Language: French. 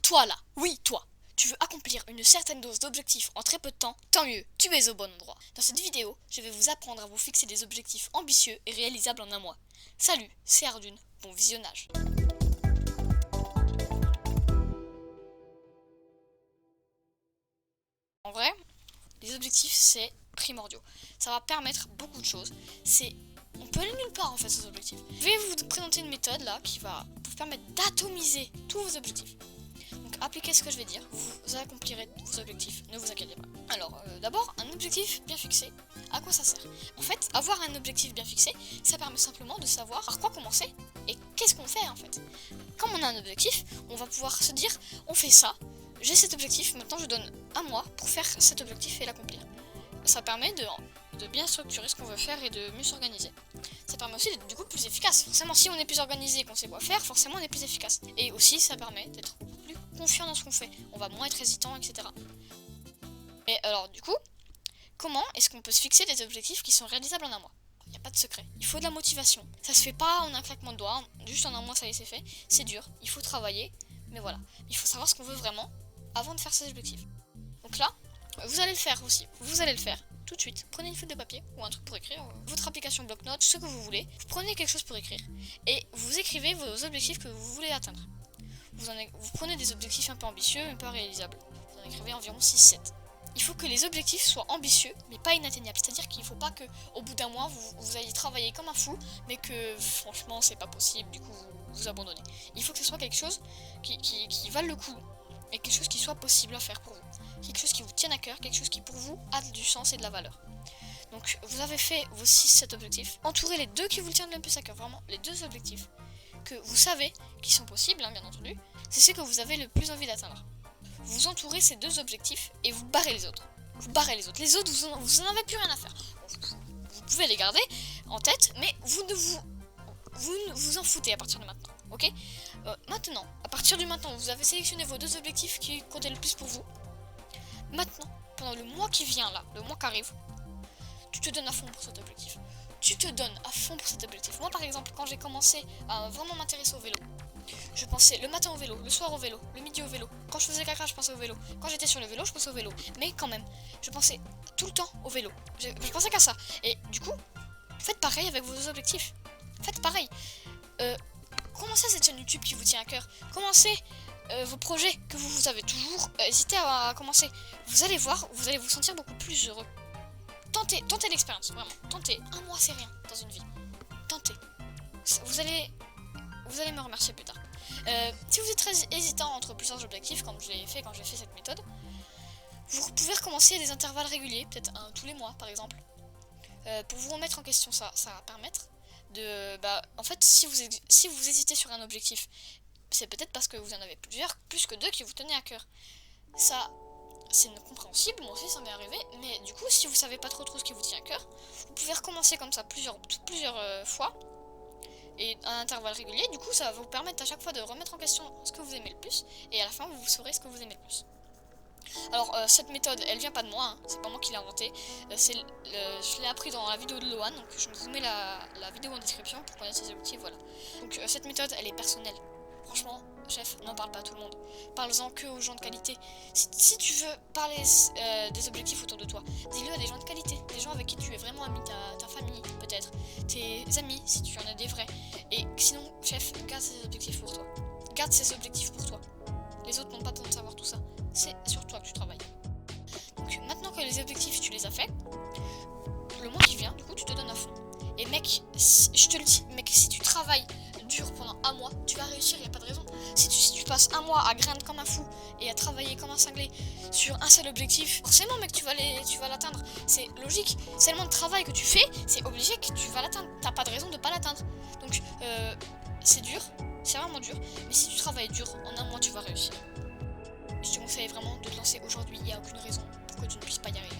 Toi là, oui toi, tu veux accomplir une certaine dose d'objectifs en très peu de temps, tant mieux, tu es au bon endroit. Dans cette vidéo, je vais vous apprendre à vous fixer des objectifs ambitieux et réalisables en un mois. Salut, c'est Ardune, bon visionnage. En vrai, les objectifs c'est primordial. Ça va permettre beaucoup de choses. On peut aller nulle part en fait ces objectifs. Je vais vous présenter une méthode là qui va vous permettre d'atomiser tous vos objectifs. Donc appliquez ce que je vais dire, vous accomplirez vos objectifs, ne vous inquiétez pas. Alors d'abord, un objectif bien fixé, à quoi ça sert? En fait, avoir un objectif bien fixé, ça permet simplement de savoir par quoi commencer et qu'est-ce qu'on fait en fait. Comme on a un objectif, on va pouvoir se dire, on fait ça, j'ai cet objectif, maintenant je donne un mois pour faire cet objectif et l'accomplir. Ça permet de bien structurer ce qu'on veut faire et de mieux s'organiser. Ça permet aussi d'être du coup plus efficace. Forcément, si on est plus organisé et qu'on sait quoi faire, forcément on est plus efficace. Et aussi, ça permet d'être plus confiant dans ce qu'on fait. On va moins être hésitant, etc. Et alors, du coup, comment est-ce qu'on peut se fixer des objectifs qui sont réalisables en un mois? Il n'y a pas de secret. Il faut de la motivation. Ça se fait pas en un claquement de doigts. Juste en un mois, ça y est, c'est fait. C'est dur. Il faut travailler. Mais voilà. Il faut savoir ce qu'on veut vraiment avant de faire ses objectifs. Donc là, vous allez le faire aussi. Vous allez le faire tout de suite. Prenez une feuille de papier ou un truc pour écrire, votre application bloc-notes, ce que vous voulez. Vous prenez quelque chose pour écrire et vous écrivez vos objectifs que vous voulez atteindre. Vous prenez des objectifs un peu ambitieux, un peu réalisables. Vous en écrivez environ 6-7. Il faut que les objectifs soient ambitieux, mais pas inatteignables. C'est-à-dire qu'il ne faut pas qu'au bout d'un mois, vous ayez travaillé comme un fou, mais que franchement, c'est pas possible, du coup, vous abandonnez. Il faut que ce soit quelque chose qui vale le coup et quelque chose qui soit possible à faire pour vous. Quelque chose qui vous tienne à cœur, quelque chose qui pour vous a du sens et de la valeur. Donc vous avez fait vos 6-7 objectifs. Entourez les deux qui vous tiennent le plus à cœur, vraiment les deux objectifs que vous savez qui sont possibles, bien entendu. C'est ceux que vous avez le plus envie d'atteindre. Vous entourez ces deux objectifs et vous barrez les autres. Vous barrez les autres. Les autres, vous n'en avez plus rien à faire. Vous pouvez les garder en tête, mais vous ne vous en foutez à partir de maintenant. Ok, maintenant, à partir du maintenant, vous avez sélectionné vos deux objectifs qui comptaient le plus pour vous. Maintenant, pendant le mois qui vient là, le mois qui arrive, tu te donnes à fond pour cet objectif. Tu te donnes à fond pour cet objectif. Moi par exemple, quand j'ai commencé à vraiment m'intéresser au vélo, je pensais le matin au vélo, le soir au vélo, le midi au vélo. Quand je faisais caca, je pensais au vélo. Quand j'étais sur le vélo, je pensais au vélo. Mais quand même, je pensais tout le temps au vélo. Je pensais qu'à ça. Et du coup, faites pareil avec vos objectifs. Faites pareil. Commencez cette chaîne YouTube qui vous tient à cœur. Commencez vos projets que vous avez toujours hésité à commencer. Vous allez voir, vous allez vous sentir beaucoup plus heureux. Tentez l'expérience, vraiment. Tentez. Un mois, c'est rien dans une vie. Tentez. Vous allez me remercier plus tard. Si vous êtes très hésitant entre plusieurs objectifs, comme je l'ai fait quand j'ai fait cette méthode, vous pouvez recommencer à des intervalles réguliers, peut-être tous les mois par exemple, pour vous remettre en question. Ça va permettre de... en fait, si vous hésitez sur un objectif, c'est peut-être parce que vous en avez plusieurs, plus que deux qui vous tenaient à cœur. Ça, c'est compréhensible, moi aussi ça m'est arrivé, mais du coup, si vous savez pas trop ce qui vous tient à cœur, vous pouvez recommencer comme ça plusieurs fois, et à un intervalle régulier. Du coup, ça va vous permettre à chaque fois de remettre en question ce que vous aimez le plus, et à la fin, vous saurez ce que vous aimez le plus. Alors, cette méthode, elle vient pas de moi, hein, c'est pas moi qui l'ai inventée, je l'ai appris dans la vidéo de Lohan, donc je vous mets la vidéo en description pour connaître ses objectifs, voilà. Donc, cette méthode, elle est personnelle. Franchement, chef, n'en parle pas à tout le monde. Parle-en que aux gens de qualité. Si tu veux parler des objectifs autour de toi, dis-le à des gens de qualité, des gens avec qui tu es vraiment ami, ta famille peut-être, tes amis si tu en as des vrais. Et sinon, chef, garde ces objectifs pour toi. Garde ces objectifs pour toi. Les autres n'ont pas besoin de savoir tout ça. C'est sur toi que tu travailles. Donc maintenant que les objectifs, tu les as faits, le mois qui vient, du coup, tu te donnes à fond. Et mec, je te le dis, mec, si tu travailles dur pendant un mois, tu vas réussir, il n'y a pas de raison. Si tu passes un mois à grind comme un fou et à travailler comme un cinglé sur un seul objectif, forcément mec, tu vas l'atteindre. C'est logique, c'est le moins de travail que tu fais, c'est obligé que tu vas l'atteindre. T'as pas de raison de pas l'atteindre. Donc c'est dur, c'est vraiment dur, mais si tu travailles dur, en un mois tu vas réussir. Je te conseille vraiment de te lancer aujourd'hui, il n'y a aucune raison pour que tu ne puisses pas y arriver.